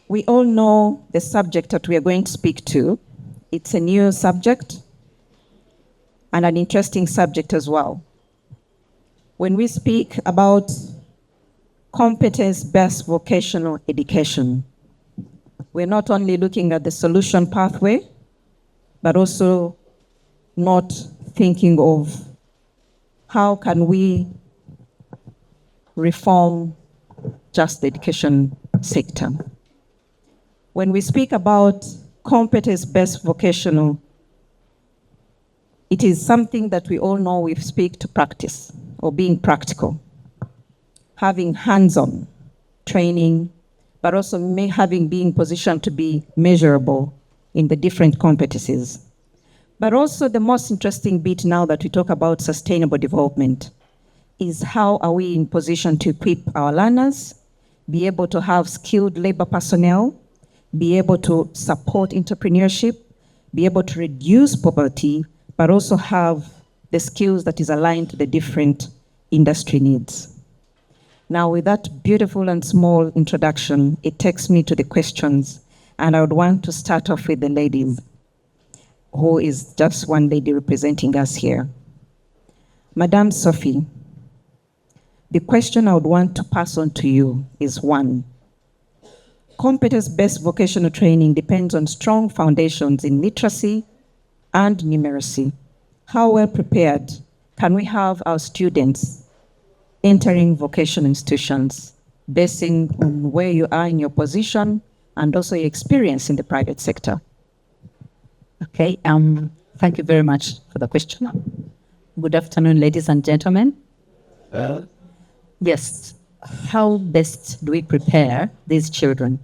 We all know the subject that we are going to speak to. It's a new subject and an interesting subject as well. When we speak about competence-based vocational education, we're not only looking at the solution pathway, but also not thinking of how can we reform just the education sector. When we speak about competence-based vocational, it is something that we all know we speak to practice or being practical, having hands-on training, but also being positioned to be measurable in the different competencies. But also the most interesting bit now that we talk about sustainable development is how are we in position to equip our learners, be able to have skilled labor personnel, be able to support entrepreneurship, be able to reduce poverty, but also have the skills that is aligned to the different industry needs. Now, with that beautiful and small introduction, it takes me to the questions, and I would want to start off with the ladies, who is just one lady representing us here. Madame Sophie, the question I would want to pass on to you is one. Competence-based vocational training depends on strong foundations in literacy and numeracy. How well prepared can we have our students entering vocational institutions, basing on where you are in your position and also your experience in the private sector? Okay, thank you very much for the question. Good afternoon, ladies and gentlemen. Yes, how best do we prepare these children?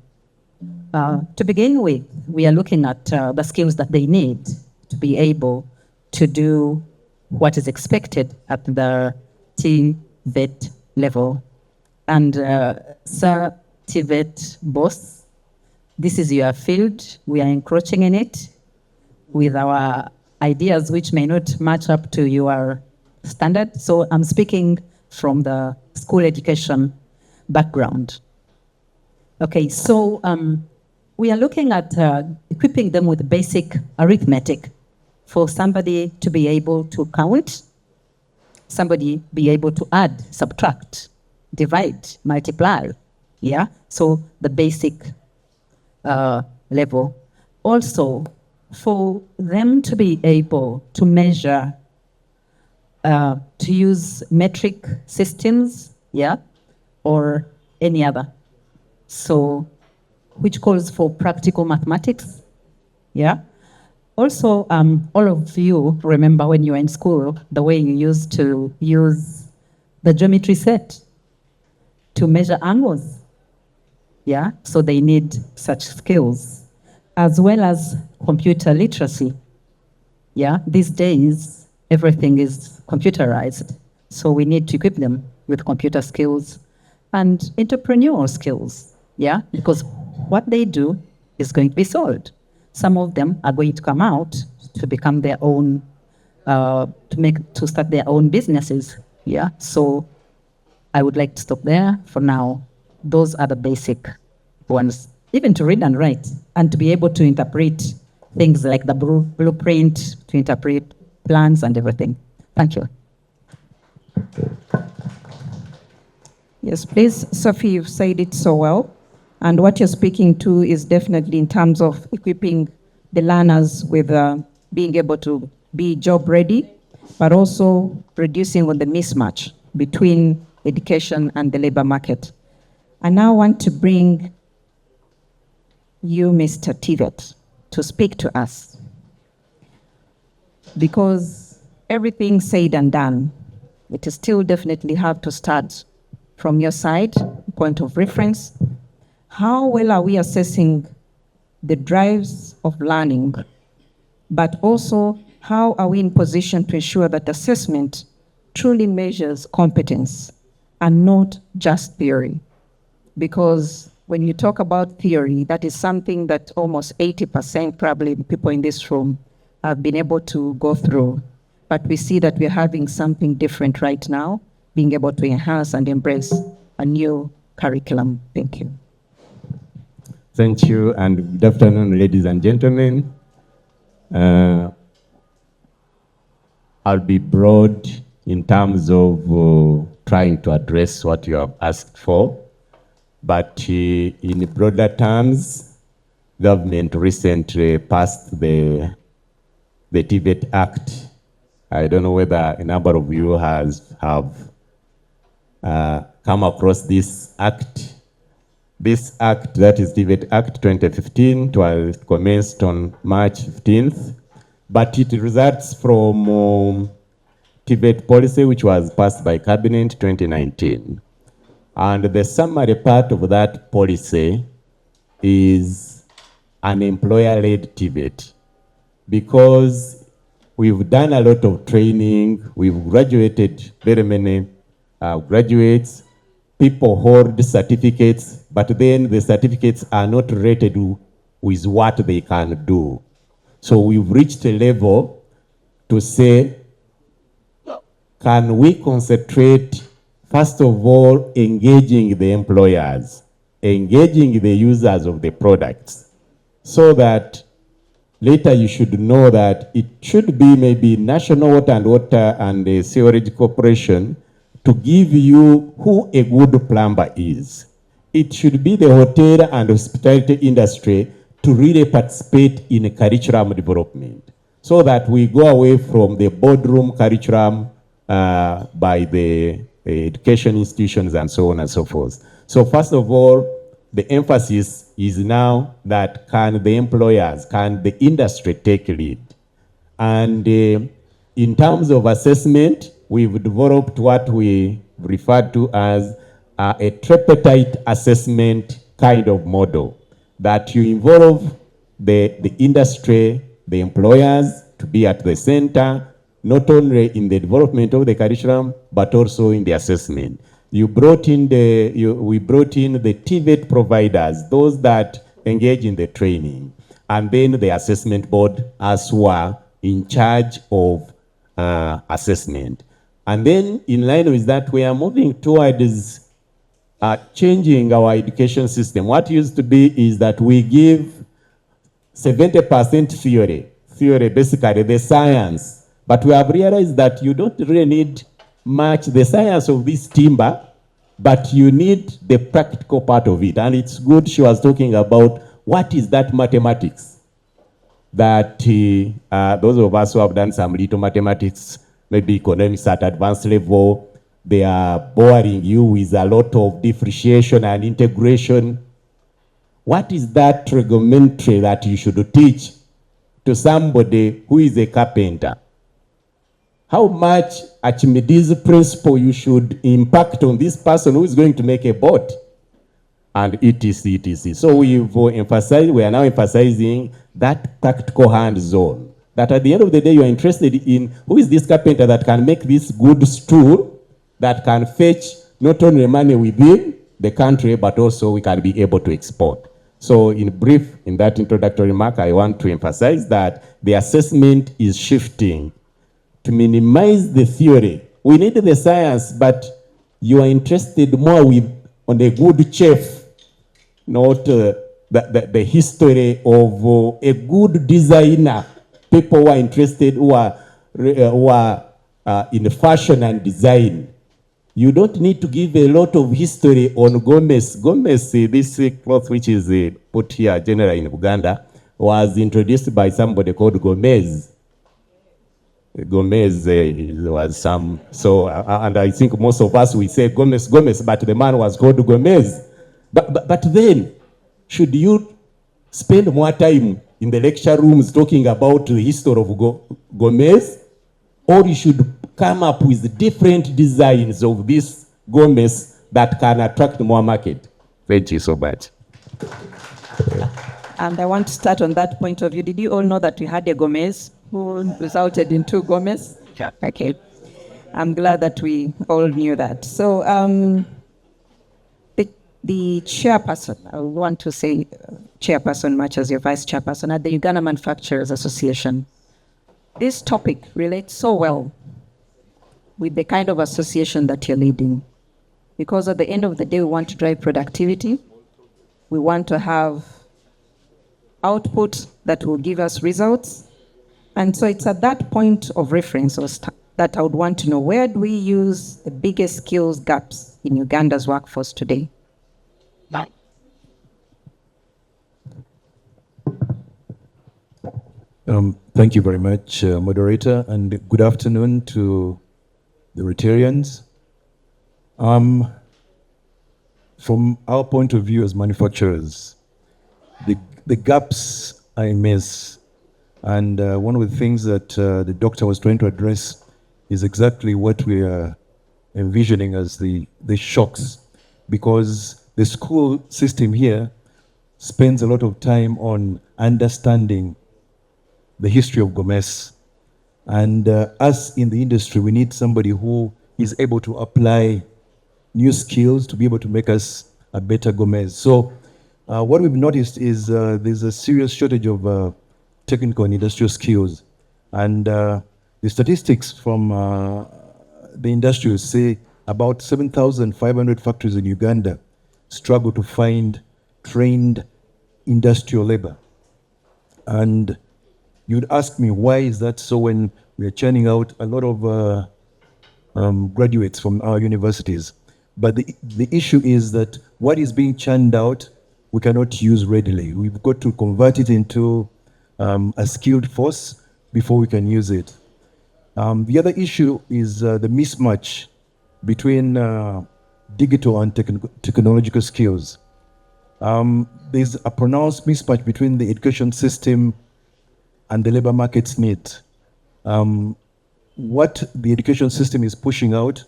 To begin with, we are looking at the skills that they need to be able to do what is expected at the TVET level. And Sir TVET boss, this is your field. We are encroaching in it with our ideas which may not match up to your standard. So I'm speaking from the school education background. Okay, so we are looking at equipping them with basic arithmetic for somebody to be able to count, somebody be able to add, subtract, divide, multiply, yeah? So the basic level. Also, for them to be able to measure, to use metric systems, yeah, or any other. So, which calls for practical mathematics, yeah. Also, all of you remember when you were in school, the way you used to use the geometry set to measure angles, yeah. So they need such skills, as well as computer literacy, yeah. These days, everything is computerized, so we need to equip them with computer skills and entrepreneurial skills, yeah, because what they do is going to be sold. Some of them are going to come out to become their own, to start their own businesses, yeah. So I would like to stop there for now. Those are the basic ones, even to read and write, and to be able to interpret things like the blueprint, to interpret plans and everything. Thank you. Yes, please, Sophie, you've said it so well. And what you're speaking to is definitely in terms of equipping the learners with being able to be job ready, but also reducing on the mismatch between education and the labor market. I now want to bring you, Mr. TVET, to speak to us. Because everything said and done, it is still definitely have to start from your side, point of reference. How well are we assessing the drives of learning, but also how are we in position to ensure that assessment truly measures competence and not just theory? Because when you talk about theory, that is something that almost 80% probably people in this room have been able to go through. But we see that we're having something different right now, being able to enhance and embrace a new curriculum. Thank you. Thank you, and good afternoon, ladies and gentlemen. I'll be broad in terms of trying to address what you have asked for, but in broader terms, government recently passed the TVET Act. I don't know whether a number of you have come across this act. This act, that is TVET Act 2015, was commenced on March 15th, but it results from TVET policy, which was passed by Cabinet 2019. And the summary part of that policy is an employer-led TVET, because we've done a lot of training, we've graduated very many graduates, people hold certificates, but then the certificates are not rated with what they can do. So we've reached a level to say, can we concentrate, first of all, engaging the employers, engaging the users of the products, so that later you should know that it should be maybe National Water and the Sewerage Corporation to give you who a good plumber is. It should be the hotel and hospitality industry to really participate in curriculum development, so that we go away from the boardroom curriculum by the education institutions and so on and so forth. So first of all, the emphasis is now that can the employers, can the industry take lead? And in terms of assessment, we've developed what we refer to as a tripartite assessment kind of model, that you involve the industry, the employers to be at the center, not only in the development of the curriculum, but also in the assessment. We brought in the TVET providers, those that engage in the training, and then the assessment board as well in charge of assessment. And then in line with that, we are moving towards changing our education system. What used to be is that we give 70% theory, basically the science, but we have realized that you don't really need much the science of this timber, but you need the practical part of it. And it's good she was talking about what is that mathematics, that those of us who have done some little mathematics, maybe economics at advanced level, they are boring you with a lot of differentiation and integration. What is that trigonometry that you should teach to somebody who is a carpenter? How much Archimedes principle you should impact on this person who is going to make a boat? And etc. So we are now emphasizing that practical hands-on. That at the end of the day, you are interested in who is this carpenter that can make this good stool that can fetch not only money within the country, but also we can be able to export. So in brief, in that introductory remark, I want to emphasize that the assessment is shifting to minimize the theory. We need the science, but you are interested more on a good chef, not the history of a good designer. People who are interested, who are in fashion and design. You don't need to give a lot of history on Gomez. Gomez, this cloth which is put here generally in Uganda, was introduced by somebody called Gomez. Gomez was some, so, and I think most of us, we say Gomez, but the man was called Gomez. But then, should you spend more time in the lecture rooms talking about the history of Gomez, or you should come up with different designs of this Gomez that can attract more market? Thank you so much. And I want to start on that point of view. Did you all know that we had a Gomez who resulted in two Gomez? Yeah. Okay. I'm glad that we all knew that. So the chairperson, I want to say chairperson much as your vice chairperson at the Uganda Manufacturers Association. This topic relates so well with the kind of association that you're leading. Because at the end of the day, we want to drive productivity. We want to have output that will give us results. And so it's at that point of reference that I would want to know, where do we use the biggest skills gaps in Uganda's workforce today? Thank you very much, moderator, and good afternoon to the Rotarians. From our point of view as manufacturers, the gaps are immense. And one of the things that the doctor was trying to address is exactly what we are envisioning as the shocks, because the school system here spends a lot of time on understanding the history of Gomez. And us in the industry, we need somebody who is able to apply new skills to be able to make us a better Gomez. So what we've noticed is there's a serious shortage of technical and industrial skills. And the statistics from the industry say about 7,500 factories in Uganda struggle to find trained industrial labor. And you'd ask me, why is that so when we are churning out a lot of graduates from our universities? But the issue is that what is being churned out, we cannot use readily. We've got to convert it into a skilled force before we can use it. The other issue is the mismatch between digital and technological skills. There's a pronounced mismatch between the education system and the labor market's need. What the education system is pushing out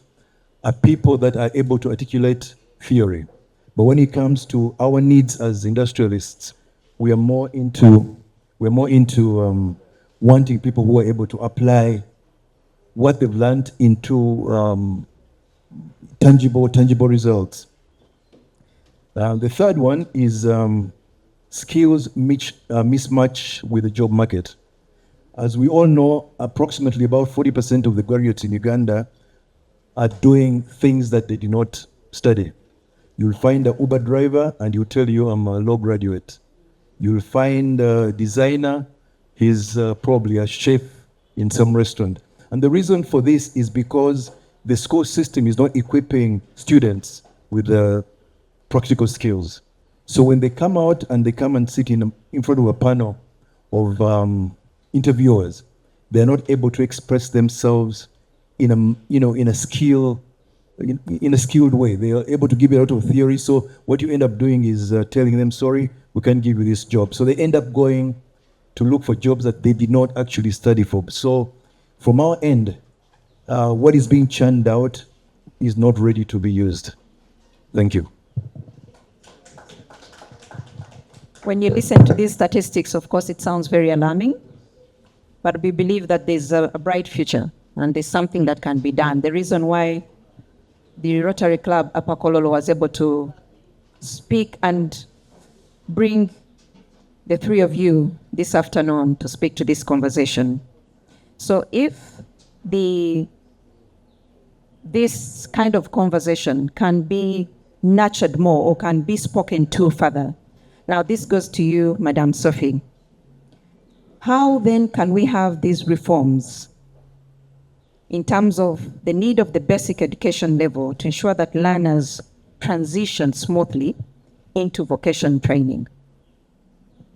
are people that are able to articulate theory. But when it comes to our needs as industrialists, we are more into wanting people who are able to apply what they've learned into tangible results. The third one is skills mismatch with the job market. As we all know, approximately about 40% of the graduates in Uganda are doing things that they did not study. You'll find an Uber driver and he'll tell you, I'm a law graduate. You'll find a designer, he's probably a chef in some restaurant. And the reason for this is because the school system is not equipping students with practical skills. So when they come out and they come and sit in front of a panel of interviewers, they're not able to express themselves in a skilled way. They are able to give a lot of theory. So what you end up doing is telling them, sorry, we can't give you this job. So they end up going to look for jobs that they did not actually study for. So from our end, what is being churned out is not ready to be used. Thank you. When you listen to these statistics, of course, it sounds very alarming, but we believe that there's a bright future and there's something that can be done. The reason why the Rotary Club Upper Kololo was able to speak and bring the three of you this afternoon to speak to this conversation. So if this kind of conversation can be nurtured more or can be spoken to further. Now this goes to you, Madam Sophie. How then can we have these reforms in terms of the need of the basic education level to ensure that learners transition smoothly into vocation training?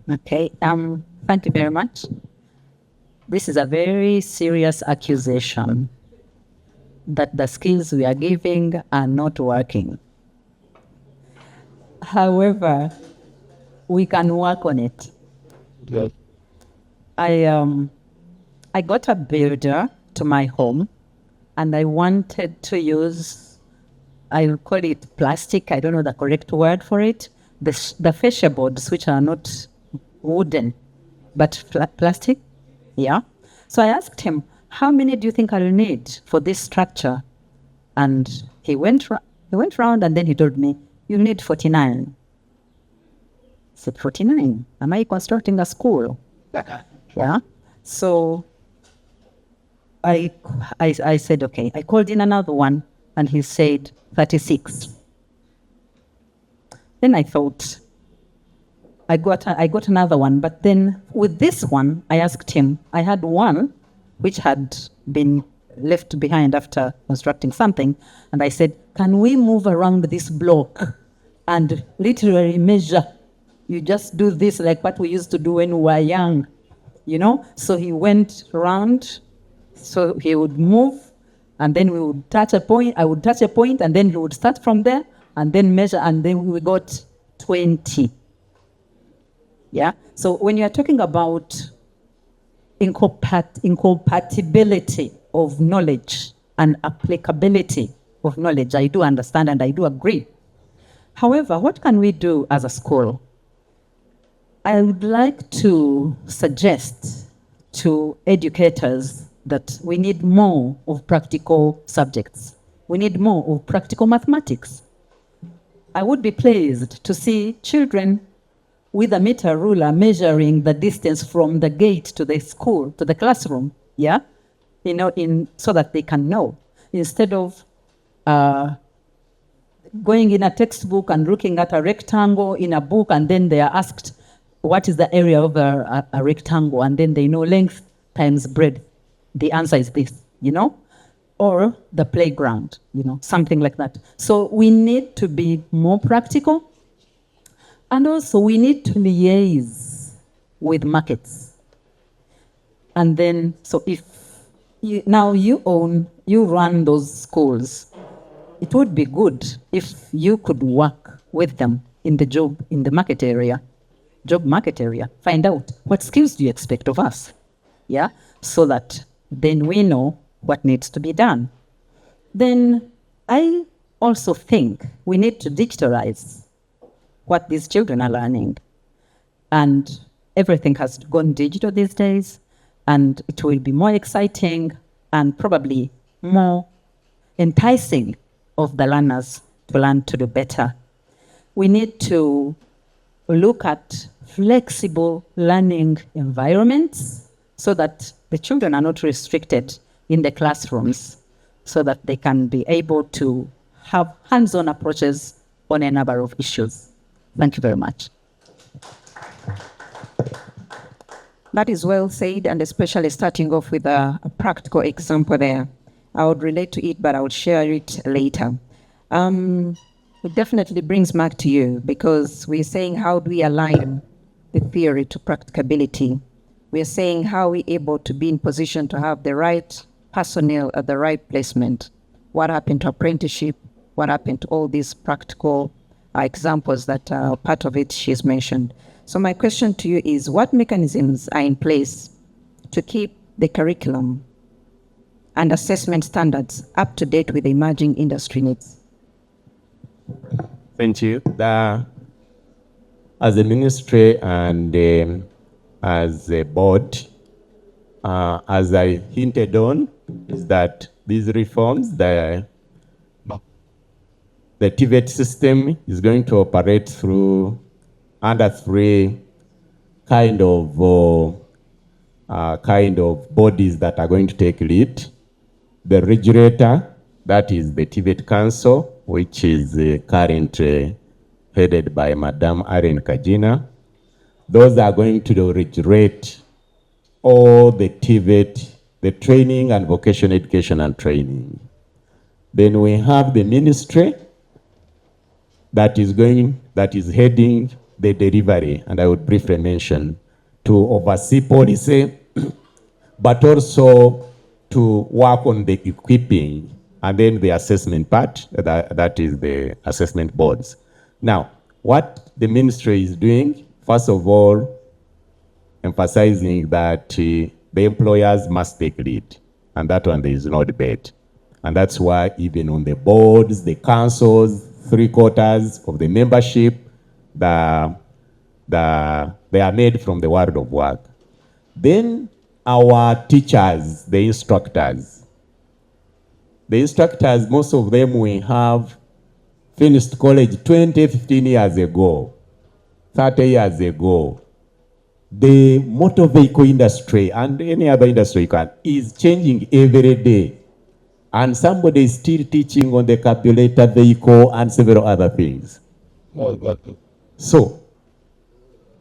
Okay, thank you very much. This is a very serious accusation that the skills we are giving are not working. However, we can work on it. Yes. I got a builder to my home and I wanted to use, I'll call it plastic, I don't know the correct word for it, the fascia boards, which are not wooden, but plastic. Yeah. So I asked him, how many do you think I'll need for this structure? And he went round and then he told me, you need 49. I said, 49? Am I constructing a school? Yeah. So I said, okay. I called in another one and he said 36. Then I thought, I got another one, but then with this one, I asked him. I had one which had been left behind after constructing something, and I said, "Can we move around this block and literally measure? You just do this like what we used to do when we were young, you know?" So he went around. So he would move, and then we would touch a point. I would touch a point, and then he would start from there, and then measure, and then we got 20. Yeah. So when you are talking about incompatibility of knowledge and applicability of knowledge, I do understand and I do agree. However, what can we do as a school? I would like to suggest to educators that we need more of practical subjects. We need more of practical mathematics. I would be pleased to see children with a meter ruler measuring the distance from the gate to the school, to the classroom, yeah? So that they can know, instead of going in a textbook and looking at a rectangle in a book, and then they are asked, what is the area of a rectangle? And then they know length times breadth. The answer is this, or the playground, something like that. So we need to be more practical. And also we need to liaise with markets. And then, so if you run those schools, it would be good if you could work with them in the job market area, find out what skills do you expect of us, yeah? So that then we know what needs to be done. Then I also think we need to digitalize what these children are learning. And everything has gone digital these days, and it will be more exciting and probably more enticing of the learners to learn to do better. We need to look at flexible learning environments so that the children are not restricted in the classrooms, so that they can be able to have hands-on approaches on a number of issues. Thank you very much. That is well said, and especially starting off with a practical example there. I would relate to it, but I would share it later. It definitely brings back to you, because we're saying, how do we align the theory to practicability? We're saying, how are we able to be in position to have the right personnel at the right placement? What happened to apprenticeship? What happened to all these practical examples that part of it she's mentioned? So my question to you is, what mechanisms are in place to keep the curriculum and assessment standards up to date with the emerging industry needs? Thank you. As a ministry and as a board, as I hinted on, is that these reforms, the TVET system is going to operate through under three kind of bodies that are going to take lead. The regulator, that is the TVET Council, which is currently headed by Madam Irene Kajina. Those are going to regulate all the TVET, the training and vocational education and training. Then we have the ministry that is heading the delivery, and I would briefly mention, to oversee policy, but also to work on the equipping, and then the assessment part, that is the assessment boards. Now, what the ministry is doing, first of all, emphasizing that the employers must take lead, and that one there is no debate. And that's why even on the boards, the councils, 3/4 of the membership, they are made from the world of work. Then our teachers, the instructors, most of them we have finished college 20, 15 years ago, 30 years ago. The motor vehicle industry and any other industry is changing every day. And somebody is still teaching on the carburetor vehicle and several other things. So,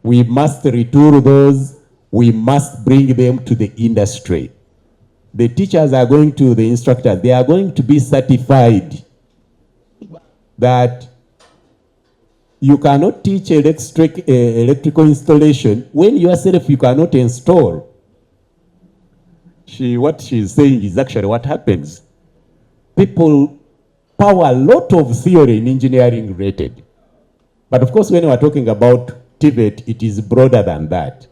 We must retool those. We must bring them to the industry. The teachers are going to the instructors. They are going to be certified that you cannot teach electrical installation when yourself you cannot install. What she's saying is actually what happens. People power a lot of theory in engineering related. But of course, when we're talking about TVET, it is broader than that.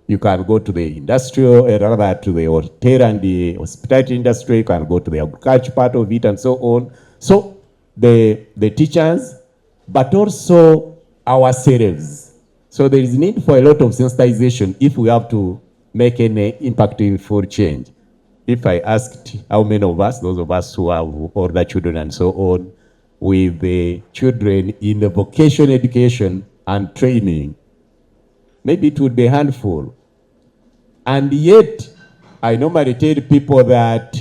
You can go to the industrial, rather to the hotel and the hospitality industry, you can go to the agriculture part of it and so on. So the teachers, but also ourselves. So there is need for a lot of sensitization if we have to make any impactful change. If I asked how many of us, those of us who have older children and so on, with the children in the vocational education and training, maybe it would be a handful. And yet, I normally tell people that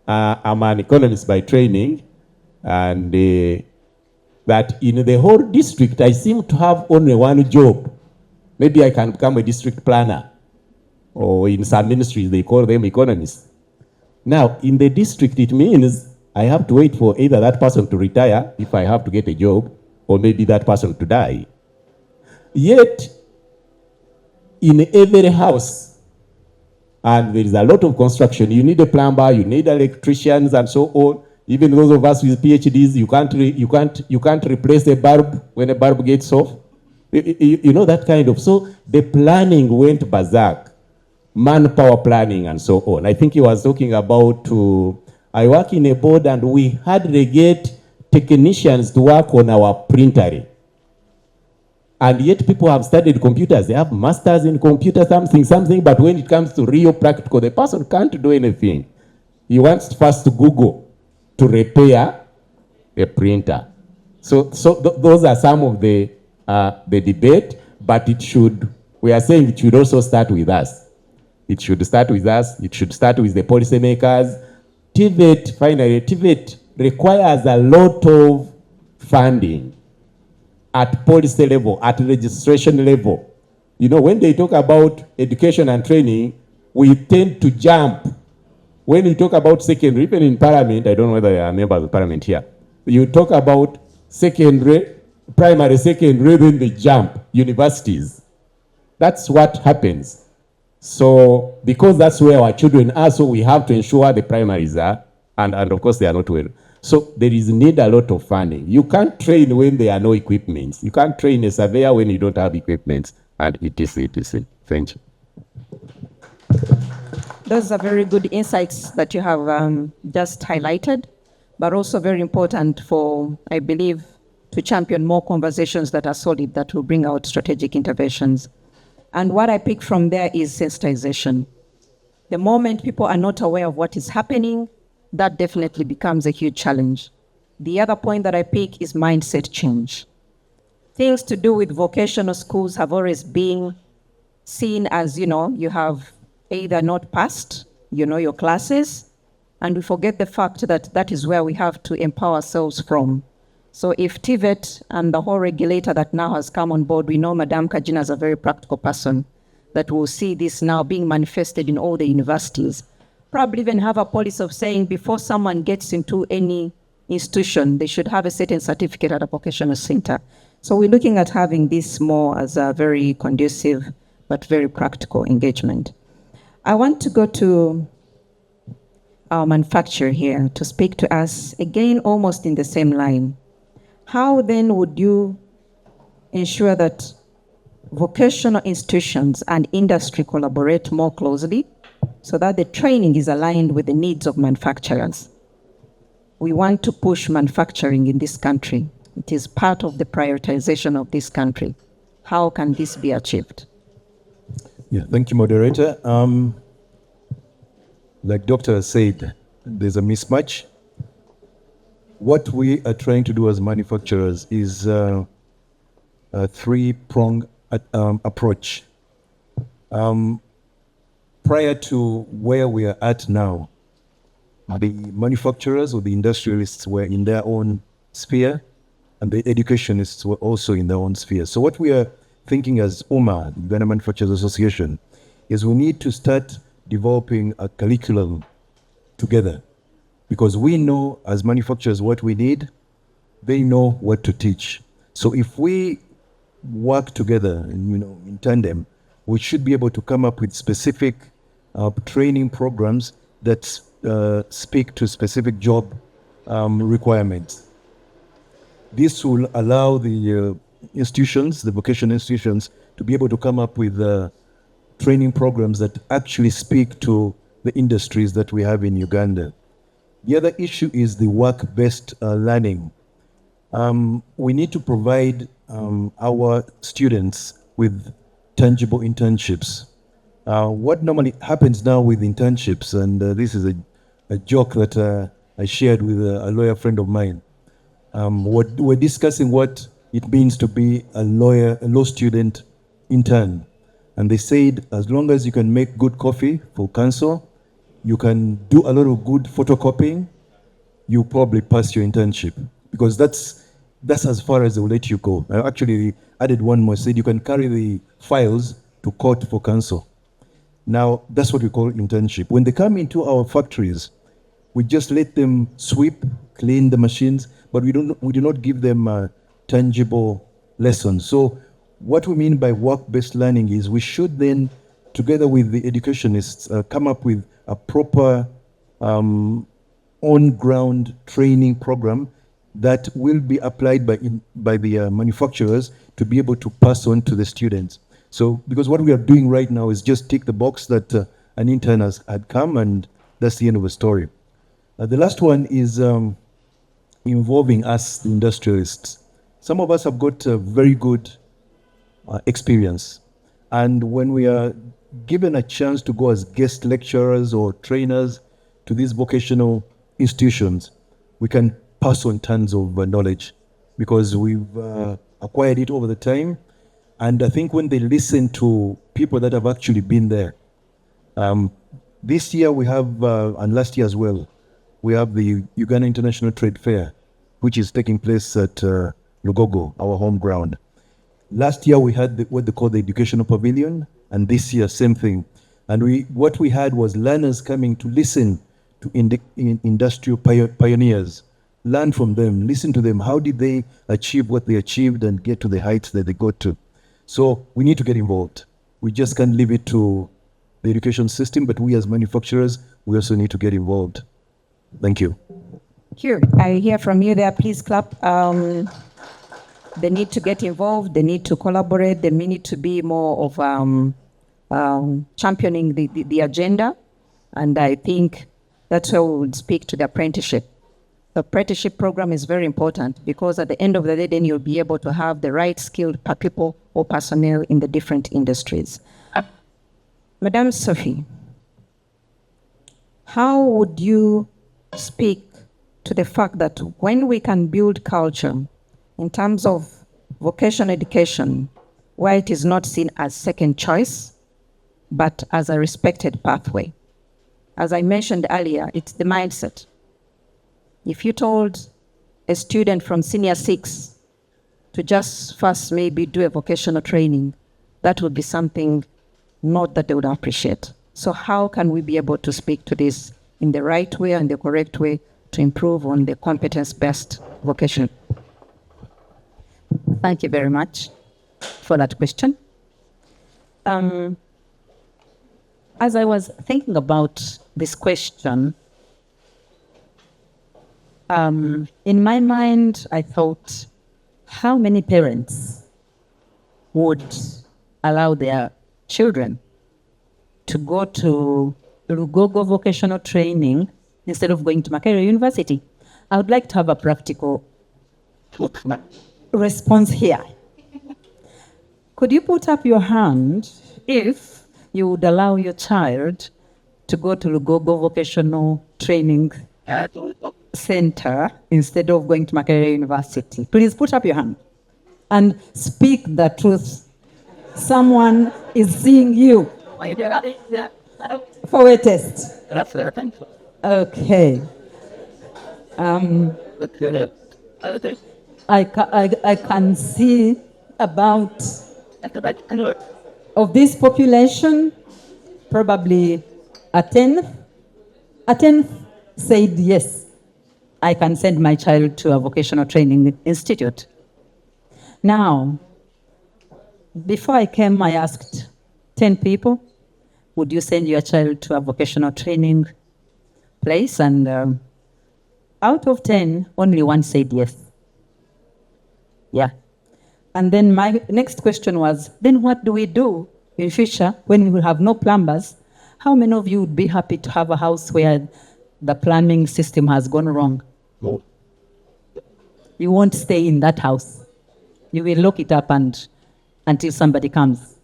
I'm an economist by training, and that in the whole district, I seem to have only one job. Maybe I can become a district planner, or in some ministries, they call them economists. Now, in the district, it means I have to wait for either that person to retire, if I have to get a job, or maybe that person to die. Yet, in every house, and there is a lot of construction, you need a plumber, you need electricians, and so on. Even those of us with PhDs, you can't replace a bulb when a bulb gets off. You know that kind of. So the planning went berserk, manpower planning, and so on. I think he was talking about. I work in a board, and we hardly get technicians to work on our printer. And yet people have studied computers. They have masters in computer something, but when it comes to real practical, the person can't do anything. He wants first to Google to repair a printer. So those are some of the debate, but we are saying it should also start with us. It should start with us. It should start with the policymakers. TVET requires a lot of funding at policy level, at registration level. You know, when they talk about education and training, we tend to jump. When you talk about secondary, even in parliament, I don't know whether you are members of parliament here, you talk about secondary, primary, secondary, then they jump, universities. That's what happens. So, because that's where our children are, so we have to ensure the primaries are, and of course they are not well. So there is need a lot of funding. You can't train when there are no equipment. You can't train a surveyor when you don't have equipment, and etc. Thank you. Those are very good insights that you have just highlighted, but also very important for, I believe, to champion more conversations that are solid, that will bring out strategic interventions. And what I pick from there is sensitization. The moment people are not aware of what is happening, that definitely becomes a huge challenge. The other point that I pick is mindset change. Things to do with vocational schools have always been seen as, you have either not passed, your classes, and we forget the fact that that is where we have to empower ourselves from. So if TVET and the whole regulator that now has come on board, we know Madame Kajina is a very practical person that will see this now being manifested in all the universities. Probably even have a policy of saying before someone gets into any institution, they should have a certain certificate at a vocational center. So we're looking at having this more as a very conducive but very practical engagement. I want to go to our manufacturer here to speak to us, again, almost in the same line. How then would you ensure that vocational institutions and industry collaborate more closely so that the training is aligned with the needs of manufacturers? We want to push manufacturing in this country. It is part of the prioritization of this country. How can this be achieved? Yeah, thank you, moderator. Like Doctor said, there's a mismatch. What we are trying to do as manufacturers is a three-pronged approach. Prior to where we are at now, the manufacturers or the industrialists were in their own sphere, and the educationists were also in their own sphere. So what we are thinking as UMA, Uganda Manufacturers Association, is we need to start developing a curriculum together, because we know as manufacturers what we need, they know what to teach. So if we work together, in tandem, we should be able to come up with specific training programs that speak to specific job requirements. This will allow the institutions, the vocational institutions, to be able to come up with training programs that actually speak to the industries that we have in Uganda. The other issue is the work-based learning. We need to provide our students with tangible internships. What normally happens now with internships, and this is a joke that I shared with a lawyer friend of mine. We're discussing what it means to be a law student intern. And they said, as long as you can make good coffee for council, you can do a lot of good photocopying, you probably pass your internship. Because that's as far as they will let you go. I actually added one more, said you can carry the files to court for council. Now, that's what we call internship. When they come into our factories, we just let them sweep, clean the machines, but we do not give them tangible lessons. So what we mean by work-based learning is we should then, together with the educationists, come up with a proper on-ground training program that will be applied by the manufacturers to be able to pass on to the students. So, because what we are doing right now is just tick the box that an intern had come, and that's the end of the story. The last one is involving us, the industrialists. Some of us have got a very good experience. And when we are given a chance to go as guest lecturers or trainers to these vocational institutions, we can pass on tons of knowledge because we've acquired it over the time. And I think when they listen to people that have actually been there, this year we have, and last year as well, we have the Uganda International Trade Fair, which is taking place at Lugogo, our home ground. Last year we had what they call the Educational Pavilion, and this year same thing. And what we had was learners coming to listen to industrial pioneers, learn from them, listen to them. How did they achieve what they achieved and get to the heights that they got to? So we need to get involved. We just can't leave it to the education system, but we as manufacturers, we also need to get involved. Thank you. Here, I hear from you there. Please clap. They need to get involved. They need to collaborate. They need to be more of championing the agenda. And I think that's where we would speak to the apprenticeship. The apprenticeship program is very important because at the end of the day, then you'll be able to have the right skilled people or personnel in the different industries. Madame Sophie, how would you speak to the fact that when we can build culture in terms of vocational education, where it is not seen as second choice, but as a respected pathway? As I mentioned earlier, it's the mindset. If you told a student from senior 6 to just first maybe do a vocational training, that would be something not that they would appreciate. So how can we be able to speak to this in the right way and the correct way to improve on the competence-based vocation? Thank you very much for that question. As I was thinking about this question, in my mind, I thought, how many parents would allow their children to go to Lugogo vocational training instead of going to Makerere University? I would like to have a practical response here. Could you put up your hand if you would allow your child to go to Lugogo vocational training center instead of going to Makerere University? Please put up your hand and speak the truth. Someone is seeing you for a test. Okay. I can see about Of this population, probably a tenth said yes, I can send my child to a vocational training institute. Now, before I came, I asked 10 people, would you send your child to a vocational training place? And out of 10, only one said yes. Yeah. And then my next question was, then what do we do in future when we will have no plumbers? How many of you would be happy to have a house where the plumbing system has gone wrong? No. You won't stay in that house. You will lock it up until somebody comes.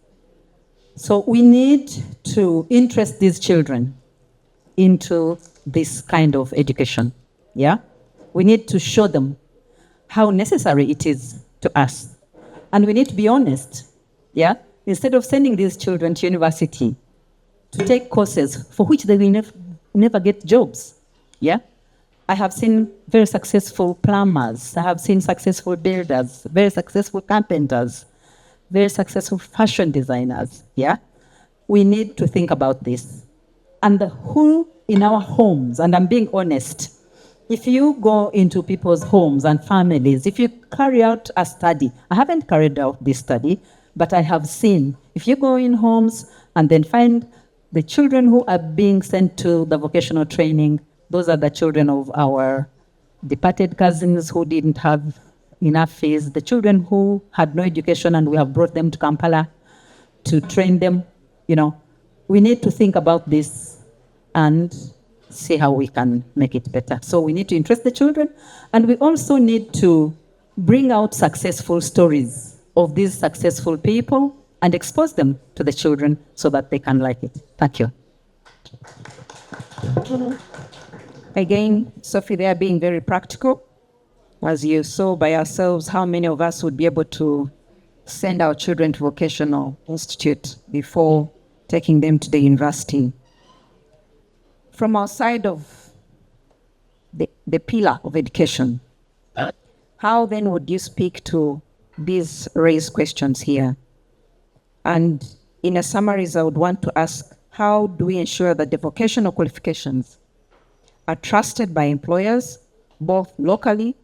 So we need to interest these children into this kind of education. Yeah? We need to show them how necessary it is to us. And we need to be honest. Yeah? Instead of sending these children to university to take courses for which they will never get jobs. Yeah? I have seen very successful plumbers. I have seen successful builders, very successful carpenters, very successful fashion designers. Yeah? We need to think about this. And who in our homes, and I'm being honest, if you go into people's homes and families, if you carry out a study, I haven't carried out this study, but I have seen, if you go in homes and then find the children who are being sent to the vocational training, those are the children of our departed cousins who didn't have enough fees, the children who had no education and we have brought them to Kampala to train them. You know, we need to think about this and see how we can make it better. So we need to interest the children, and we also need to bring out successful stories of these successful people and expose them to the children so that they can like it. Thank you. Again, Sophie, they are being very practical. As you saw by ourselves, how many of us would be able to send our children to vocational institute before taking them to the university? From our side of the pillar of education, how then would you speak to these raised questions here? And in a summary, I would want to ask, how do we ensure that the vocational qualifications are trusted by employers, both locally,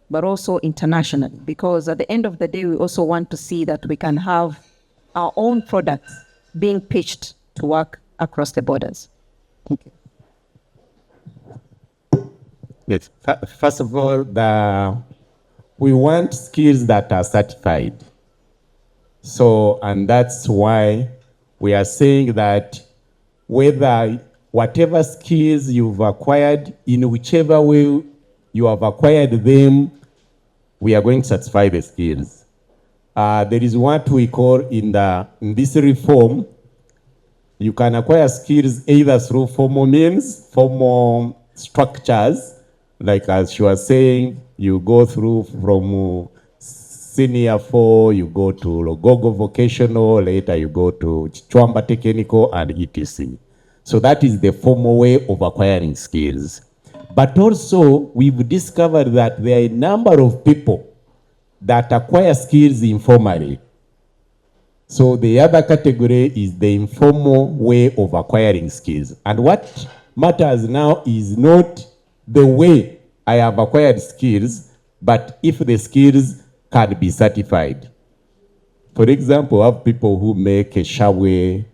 but also internationally? Because at the end of the day, we also want to see that we can have our own products being pitched to work across the borders. Thank you. Yes. First of all, we want skills that are certified. So, and that's why we are saying that whatever skills you've acquired, in whichever way you have acquired them, we are going to certify the skills. There is what we call in this reform, you can acquire skills either through formal means, formal structures, like as she was saying, you go through from senior 4, you go to Logogo Vocational, later you go to Chwamba Technical and etc. So that is the formal way of acquiring skills. But also, we've discovered that there are a number of people that acquire skills informally. So the other category is the informal way of acquiring skills. And what matters now is not the way I have acquired skills, but if the skills can be certified. For example, I have people who make a shawe,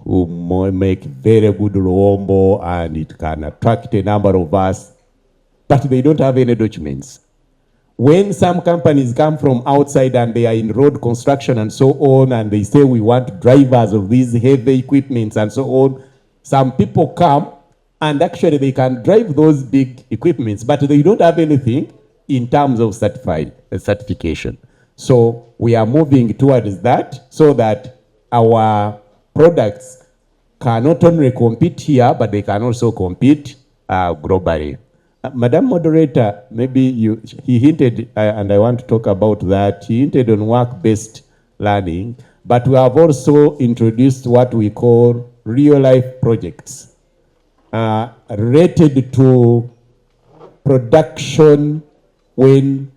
who make very good luombo, and it can attract a number of us, but they don't have any documents. When some companies come from outside and they are in road construction and so on, and they say we want drivers of these heavy equipments and so on, some people come and actually they can drive those big equipments, but they don't have anything in terms of certification. So we are moving towards that so that our products can not only compete here, but they can also compete globally. Madam Moderator, maybe he hinted, and I want to talk about that, he hinted on work-based learning, but we have also introduced what we call real-life projects related to production when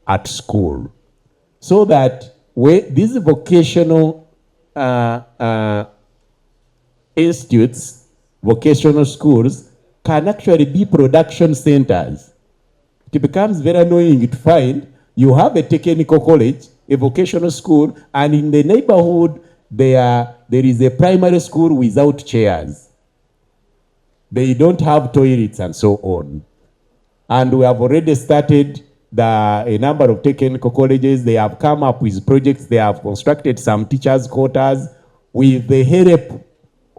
at school, so that where these vocational institutes, vocational schools, can actually be production centers. It becomes very annoying to find you have a technical college, a vocational school, and in the neighborhood there is a primary school without chairs. They don't have toilets and so on. And we have already started a number of technical colleges. They have come up with projects. They have constructed some teachers' quarters with the help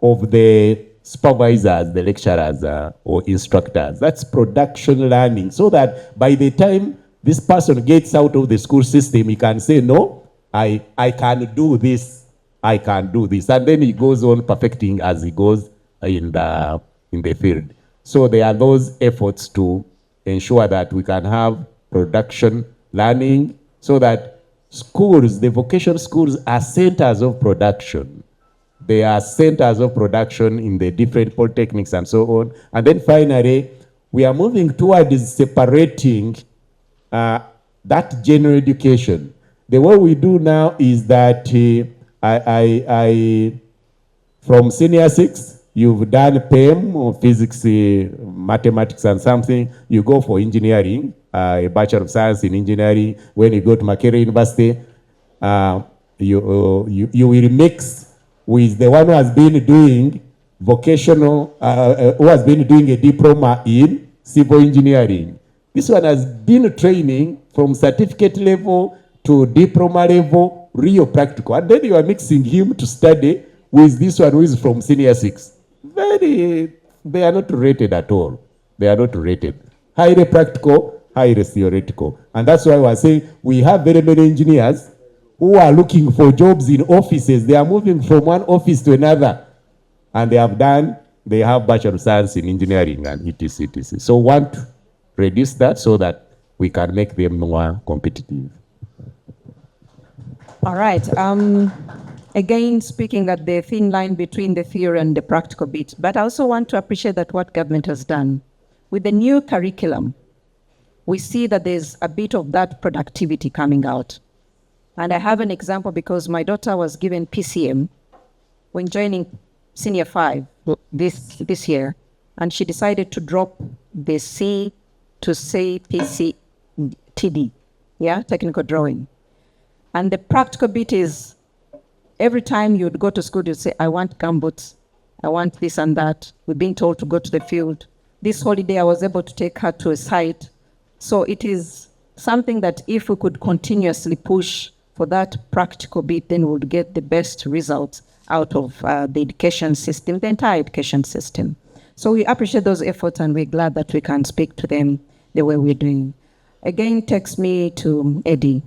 of the supervisors, the lecturers or instructors. That's production learning, so that by the time this person gets out of the school system, he can say, no, I can do this, I can do this. And then he goes on perfecting as he goes in the field. So there are those efforts to ensure that we can have production learning, so that schools, the vocational schools, are centers of production. They are centers of production in the different polytechnics and so on. And then finally, we are moving towards separating that general education. The way we do now is that from senior 6, you've done PEM or physics, mathematics and something, you go for engineering, a Bachelor of Science in Engineering. When you go to Makerere University, you will mix with the one who has been doing vocational, who has been doing a diploma in civil engineering. This one has been training from certificate level to diploma level, real practical. And then you are mixing him to study with this one who is from senior 6. They are not rated at all. They are not rated. Highly practical, highly theoretical. And that's why I was saying we have very many engineers who are looking for jobs in offices. They are moving from one office to another. And they have Bachelor of Science in Engineering and etc. So we want to reduce that so that we can make them more competitive. All right. Again, speaking at the thin line between the theory and the practical bit, but I also want to appreciate that what government has done. With the new curriculum, we see that there's a bit of that productivity coming out. And I have an example because my daughter was given PCM when joining senior 5 this year, and she decided to drop the C to say PCTD, technical drawing. And the practical bit is, every time you'd go to school, you'd say, I want gumboots, I want this and that. We've been told to go to the field. This holiday, I was able to take her to a site. So it is something that if we could continuously push for that practical bit, then we would get the best results out of the education system, the entire education system. So we appreciate those efforts, and we're glad that we can speak to them the way we're doing. Again, takes me to Eddie.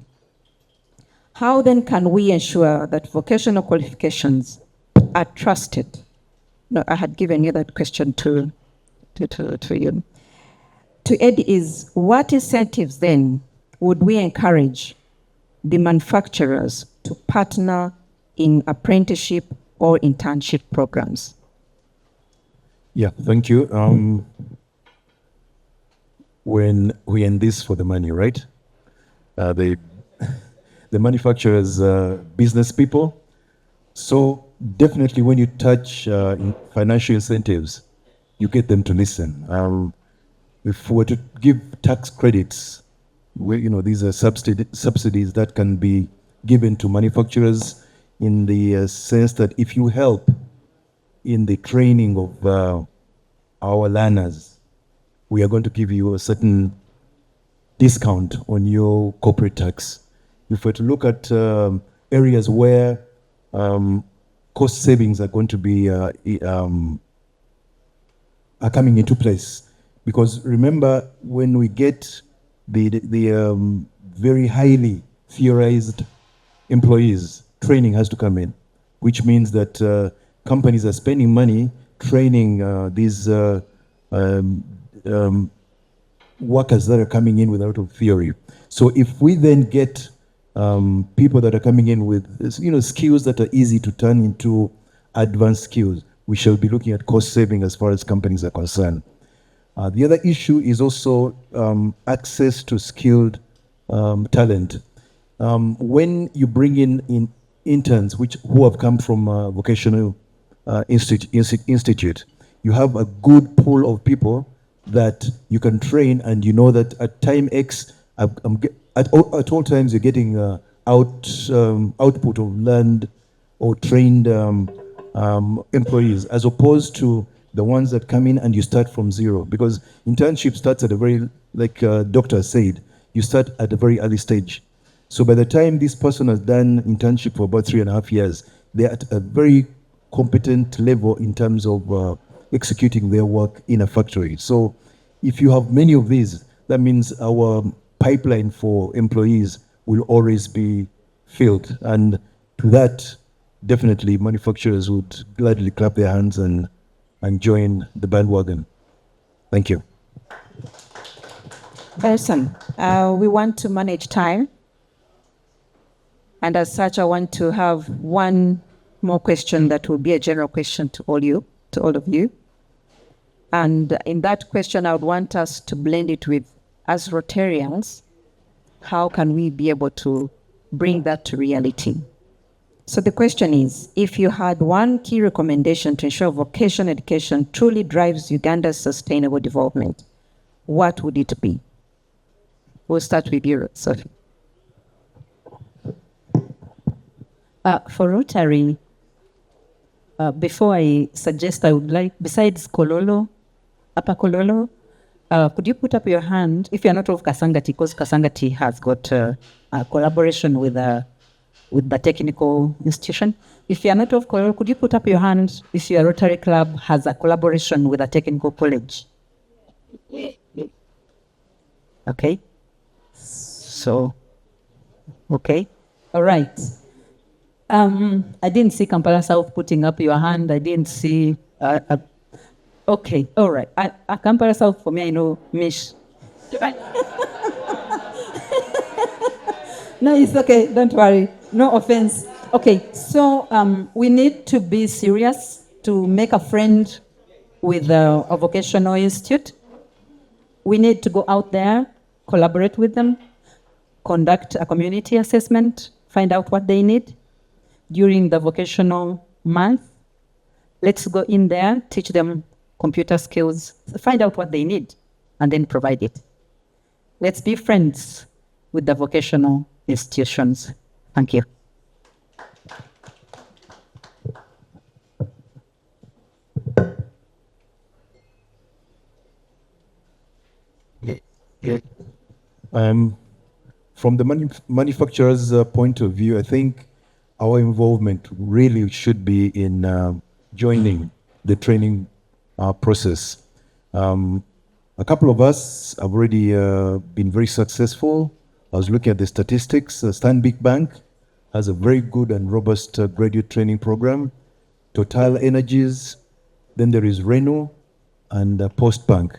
How then can we ensure that vocational qualifications are trusted? No, I had given you that question to you. To Eddie is, what incentives then would we encourage the manufacturers to partner in apprenticeship or internship programs? Yeah, thank you. When we end this for the money, right? The manufacturers, business people. So definitely when you touch financial incentives, you get them to listen. If we were to give tax credits, these are subsidies that can be given to manufacturers in the sense that if you help in the training of our learners, we are going to give you a certain discount on your corporate tax. If we're to look at areas where cost savings are going to be are coming into place, because remember, when we get the very highly theorized employees, training has to come in, which means that companies are spending money training these workers that are coming in with a lot of theory. So if we then get people that are coming in with skills that are easy to turn into advanced skills, we shall be looking at cost saving as far as companies are concerned. The other issue is also access to skilled talent. when you bring in interns who have come from vocational institute, you have a good pool of people that you can train, and you know that at time X, at all times, you're getting output of learned or trained employees, as opposed to the ones that come in and you start from zero. Because internship starts at a very, like Doctor said, you start at a very early stage. So by the time this person has done internship for about 3.5 years, they're at a very competent level in terms of executing their work in a factory. So if you have many of these, that means our pipeline for employees will always be filled. And to that, definitely manufacturers would gladly clap their hands and join the bandwagon. Thank you. Person, we want to manage time. And as such, I want to have one more question that will be a general question to all of you. And in that question, I would want us to blend it with, as Rotarians, how can we be able to bring that to reality? So the question is, if you had one key recommendation to ensure vocational education truly drives Uganda's sustainable development, what would it be? We'll start with you, Sophie. For Rotary, before I suggest, I would like, besides Kololo, Upper Kololo, could you put up your hand if you're not of Kasangati, because Kasangati has got a collaboration with the technical institution. If you're not of Kololo, could you put up your hand if your Rotary Club has a collaboration with a technical college? Okay. So, okay. All right. I didn't see Kampala South putting up your hand. I didn't see. Okay, all right. Kampala South, for me, I know Mish. No, it's okay. Don't worry. No offense. Okay, so we need to be serious to make a friend with a vocational institute. We need to go out there, collaborate with them, conduct a community assessment, find out what they need. During the vocational month, let's go in there, teach them computer skills, find out what they need, and then provide it. Let's be friends with the vocational institutions. Thank you. From the manufacturer's point of view, I think our involvement really should be in joining the training process. A couple of us have already been very successful. I was looking at the statistics. Stanbic Bank has a very good and robust graduate training program. Total Energies, then there is Renault and Postbank.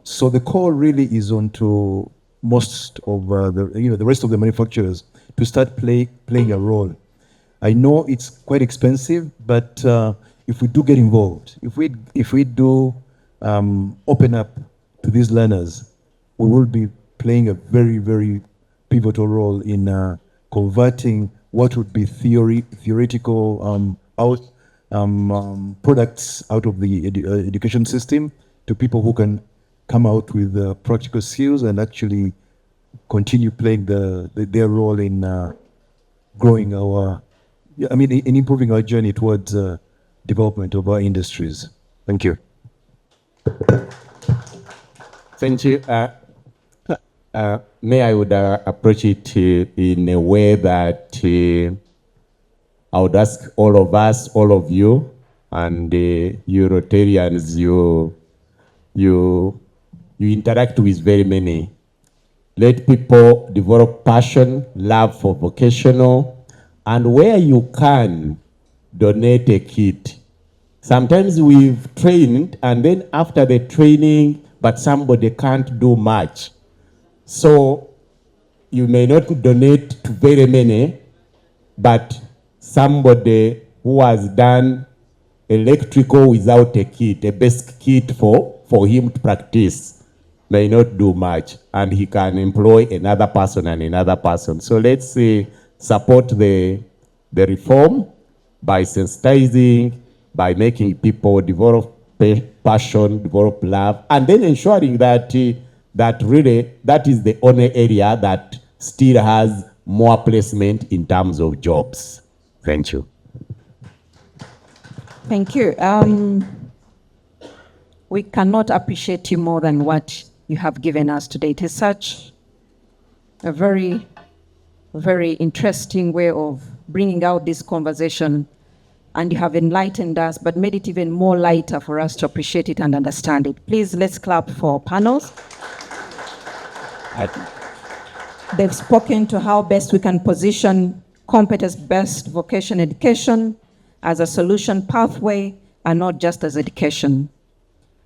So the call really is on to most of the rest of the manufacturers to start playing a role. I know it's quite expensive, but if we do get involved, if we do open up to these learners, we will be playing a very, very pivotal role in converting what would be theoretical products out of the education system to people who can come out with practical skills and actually continue playing their role in growing in improving our journey towards development of our industries. Thank you. Thank you. May I would approach it in a way that I would ask all of us, all of you, and you Rotarians, you interact with very many. Let people develop passion, love for vocational, and where you can, donate a kit. Sometimes we've trained, and then after the training, but somebody can't do much. So you may not donate to very many, but somebody who has done electrical without a kit, a basic kit for him to practice. may not do much, and he can employ another person and another person. So let's support the reform by sensitizing, by making people develop passion, develop love, and then ensuring that that really that is the only area that still has more placement in terms of jobs. Thank you. Thank you. We cannot appreciate you more than what you have given us today. It is such a very, very interesting way of bringing out this conversation, and you have enlightened us, but made it even more lighter for us to appreciate it and understand it. Please, let's clap for panels. They've spoken to how best we can position competence-based vocational education as a solution pathway and not just as education.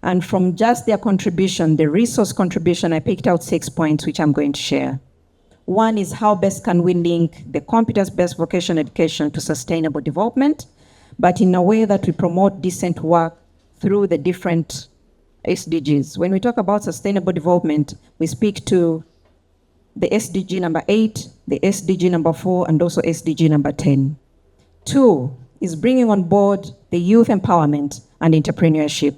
And from just their contribution, the resource contribution, I picked out 6 points, which I'm going to share. One is how best can we link the competence-based vocational education to sustainable development, but in a way that we promote decent work through the different SDGs. When we talk about sustainable development, we speak to the SDG number 8, the SDG number 4, and also SDG number 10. 2 is bringing on board the youth empowerment and entrepreneurship,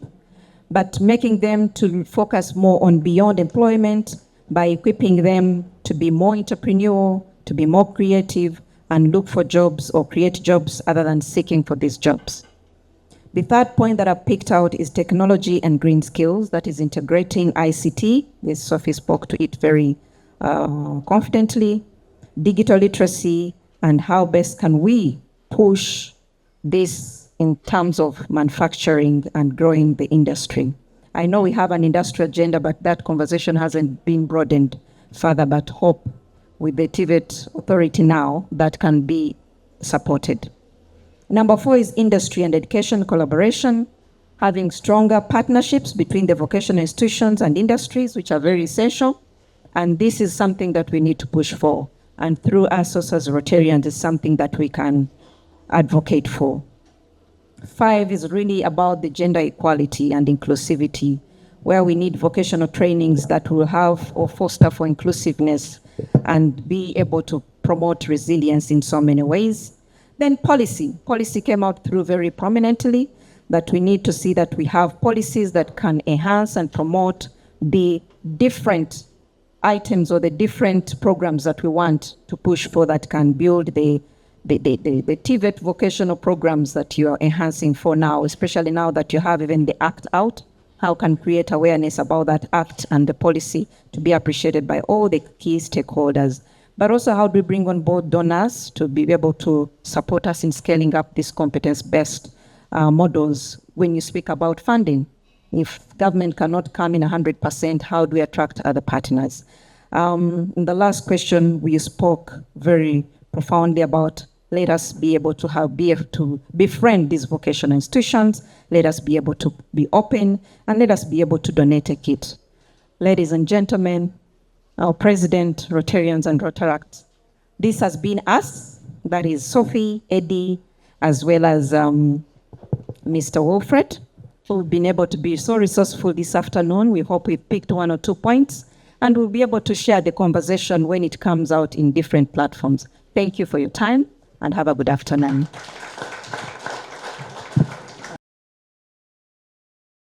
but making them to focus more on beyond employment by equipping them to be more entrepreneurial, to be more creative, and look for jobs or create jobs other than seeking for these jobs. The third point that I picked out is technology and green skills, that is integrating ICT. This Sophie spoke to it very confidently. Digital literacy, and how best can we push this in terms of manufacturing and growing the industry. I know we have an industrial agenda, but that conversation hasn't been broadened further, but hope with the TVET authority now that can be supported. Number 4 is industry and education collaboration, having stronger partnerships between the vocational institutions and industries, which are very essential. And this is something that we need to push for. And through us also as Rotarians, is something that we can advocate for. 5 is really about the gender equality and inclusivity, where we need vocational trainings that will have or foster for inclusiveness and be able to promote resilience in so many ways. Then policy. Policy came out through very prominently, that we need to see that we have policies that can enhance and promote the different items or the different programs that we want to push for, that can build the TVET vocational programs that you are enhancing for now, especially now that you have even the Act out. How can create awareness about that Act and the policy to be appreciated by all the key stakeholders? But also, how do we bring on board donors to be able to support us in scaling up these competence-based models? When you speak about funding, if government cannot come in 100%, how do we attract other partners? In the last question, we spoke very profoundly about, let us be able to befriend these vocational institutions, let us be able to be open, and let us be able to donate a kit. Ladies and gentlemen, our President, Rotarians and Rotaracts, this has been us, that is Sophie, Eddie, as well as Mr. Wilfred, who've been able to be so resourceful this afternoon. We hope we picked 1 or 2 points, and we'll be able to share the conversation when it comes out in different platforms. Thank you for your time, and have a good afternoon.